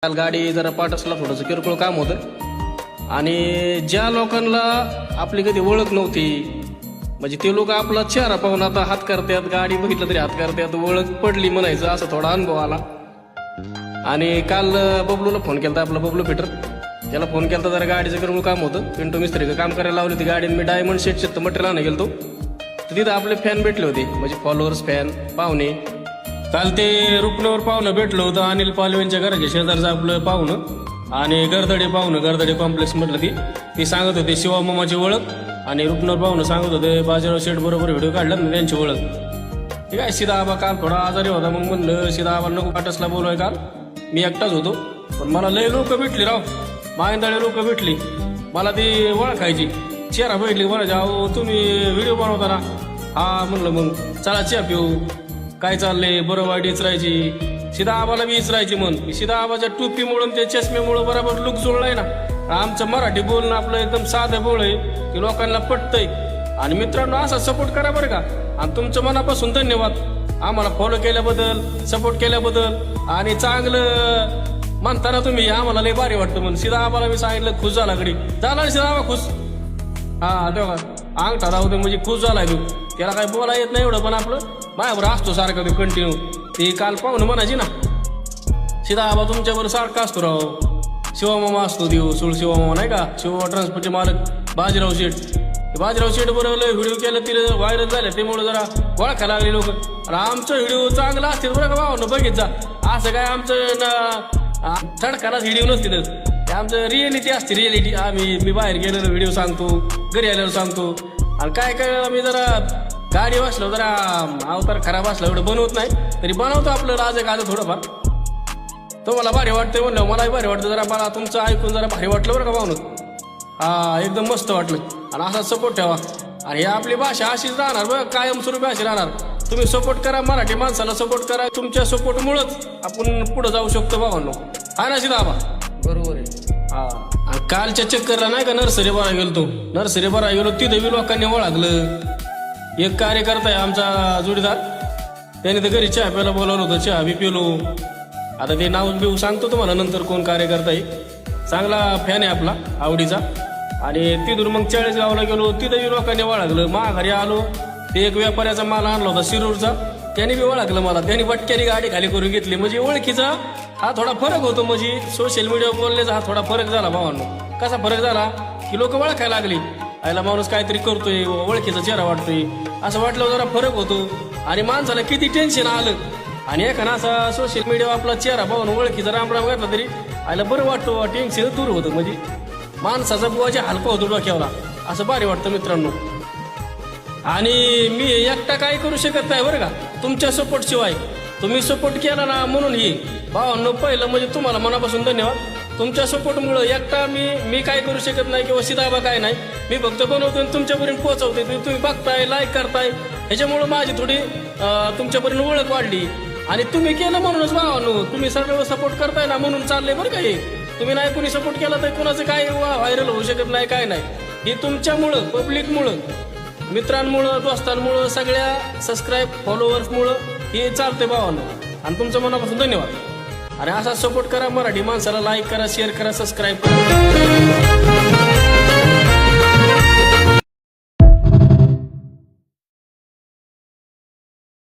काल गाडी जरा पाटसला थोडंसं किरकोळ काम होतं आणि ज्या लोकांना आपली कधी ओळख नव्हती म्हणजे ते लोक आपला चेहरा पाहून आता हात करतात, गाडी बघितलं तरी हात करतात, ओळख पडली म्हणायचं असं थोडा अनुभव आला. आणि काल बबलूला फोन केला, आपला बबलू पीटर त्याला फोन केला, जरा गाडीचं किरकोळ काम होतं, पिंटू मिस्त्री काम करायला लावली होती गाडी. मी डायमंड शेटचं मटेरियल आणा गेलो तर तिथं आपले फॅन भेटले होते, म्हणजे फॉलोअर्स फॅन पाहुणे. काल ते रुपनवर पाहुणं भेटलं होतं, अनिल पालवेंच्या घराच्या शेजारचं आपलं पाहुणं आणि गर्दडे पाहुणं, गर्दडे कॉम्प्लेक्स म्हटलं ती सांगत होते शिवामामाची ओळख. आणि रुपनवर पाहुणं सांगत होते बाजीराव शेठ बरोबर व्हिडिओ काढला ना त्यांची ओळख. ठीक आहे. सीधा आबा काल थोडा आजारी होता, मग म्हणलं सीधा आबा नको पाटसला बोलवाय. काल मी एकटाच होतो, पण मला लय लोक भेटली राव, मायंदाळे लोक भेटली, मला ती ओळखायची, चेहरा भेटली, म्हणायचे अहो तुम्ही व्हिडिओ बनवता ना. हा म्हणलं मग चला चहा पिऊ, काय चाललंय, बरं वाईट इचरायची. सीधा आबाला बी इचरायची म्हण. सीधा आबाच्या टोपीमुळं ते चष्म्यामुळं बरोबर लुक जुळलाय ना. आमचं मराठी बोलणं आपलं एकदम साधं बोल आहे की लोकांना पटतंय. आणि मित्रांनो असा सपोर्ट करा बरं का. आणि तुमचं मनापासून धन्यवाद आम्हाला फॉलो केल्याबद्दल, सपोर्ट केल्याबद्दल. आणि चांगलं म्हणताना तुम्ही आम्हाला लय भारी वाटतं म्हणून सीधा आबाला मी सांगितलं, खुश झाला गडी झाला सीधा आबा खुश. हा तेव्हा अंगठा दाखवतो म्हणजे खुश झालाय तू. त्याला काय बोला येत नाही एवढं, पण आपलं माझ्यावर असतो सारखं ते कंटिन्यू. ते काल पाहून म्हणायची ना सीधा आबा तुमच्यावर सारखा असतो राव, शिवमामा असतो देव सुळ शिवमामा नाही का, शिव ट्रान्सपोर्टचे मालक बाजीराव शेठ. बाजीराव शेठ बरोबर व्हिडिओ केलं, तिला व्हायरल झाले, त्यामुळे जरा ओळखायला लागले लोक. आणि आमचं व्हिडिओ चांगला असतील बरं का भावानं, बघित जा. असं काय आमचं थडकालाच व्हिडिओ नसतील, ते आमचं रिअलिटी असते, रिअलिटी. मी बाहेर गेलेलो व्हिडिओ सांगतो, घरी आलेलो सांगतो. आणि काय काय आम्ही जरा गाडी बसलो, जरा अवतार खराब असला एवढं बनवत नाही, तरी बनवतो आपलं राज एक आलं थोडंफार. तो मला भारी वाटतं म्हणलं, मलाही भारी वाटतं. जरा मला तुमचं ऐकून जरा भारी वाटलं बरं का भावनं. हा एकदम मस्त वाटलं. आणि असा सपोर्ट ठेवा. आणि आपली भाषा अशीच राहणार बघ, कायमस्वरूपी अशी राहणार. तुम्ही सपोर्ट करा, मराठी माणसाला सपोर्ट करा. तुमच्या सपोर्टमुळंच आपण पुढे जाऊ शकतो भावांनो. हा ना सीधा आबा बरोबर आहे. हा कालच्या चक्करला नाही का नर्सरी भरा गेलो, नर्सरी भरा गेलो, तिथे बी लोकांनी ओळखलं. एक कार्यकर्ता आहे आमचा जोडीदार, त्याने तर घरी चहा प्यायला बोलावलं होतं, चहा बी पिलो. आता ते नाव बिव सांगतो तुम्हाला नंतर कोण कार्यकर्ता आहे. चांगला फॅन आहे आपला आवडीचा. आणि तिथून मग 40 गावाला गेलो, तिथं बी लोकांनी ओळखलं. माघारी आलो, ते एक व्यापाऱ्याचा माल आणला होता शिरूरचा, त्याने बी ओळखलं मला. त्यांनी बटक्यानी गाडी खाली करून घेतली. म्हणजे ओळखीचा हा थोडा फरक होतो, म्हणजे सोशल मीडिया बोलण्याचा हा थोडा फरक झाला भावांनो. कसा फरक झाला की लोक ओळखायला लागली, आयला माणूस काहीतरी करतोय, ओळखीचा चेहरा वाटतोय, असं वाटलं जरा फरक होतो. आणि माणसाला किती टेन्शन आलं, आणि एखादा असा सोशल मीडियावर आपला चेहरा पाहून ओळखीचा रामराम घातला तरी आयला बरं वाटतो, टेन्शन दूर होतं. म्हणजे माणसाचा बुवाच्या हलका होतो डोक्याला, असं भारी वाटतं मित्रांनो. आणि मी एकटा काही करू शकत नाही बरं का, तुमच्या सपोर्ट शिवाय. तुम्ही सपोर्ट केला ना म्हणून ही भावांनो, पहिलं म्हणजे तुम्हाला मनापासून धन्यवाद. तुमच्या सपोर्टमुळं एकटा मी काय करू शकत नाही किंवा सीधाबा काय नाही. मी फक्त बनवतो आणि तुमच्यापर्यंत पोहोचवते. तुम्ही बघताय, लाईक करताय, ह्याच्यामुळं माझी थोडी तुमच्यापर्यंत ओळख वाढली. आणि तुम्ही केलं म्हणूनच भावांनो, तुम्ही सर्व सपोर्ट करताय ना म्हणून चाललंय बरं का हे. तुम्ही नाही कुणी सपोर्ट केला तर कुणाचं काय व्हायरल होऊ शकत नाही, काय नाही. हे तुमच्यामुळं, पब्लिकमुळं, मित्रांमुळं, दोस्तांमुळं, सगळ्या सबस्क्राईब फॉलोअर्समुळं हे चालतंय भावांनो. आणि तुमचं मनापासून धन्यवाद. आणि असा सपोर्ट करा, मराठी माणसाला लाईक करा, शेअर करा, सबस्क्राईब करा.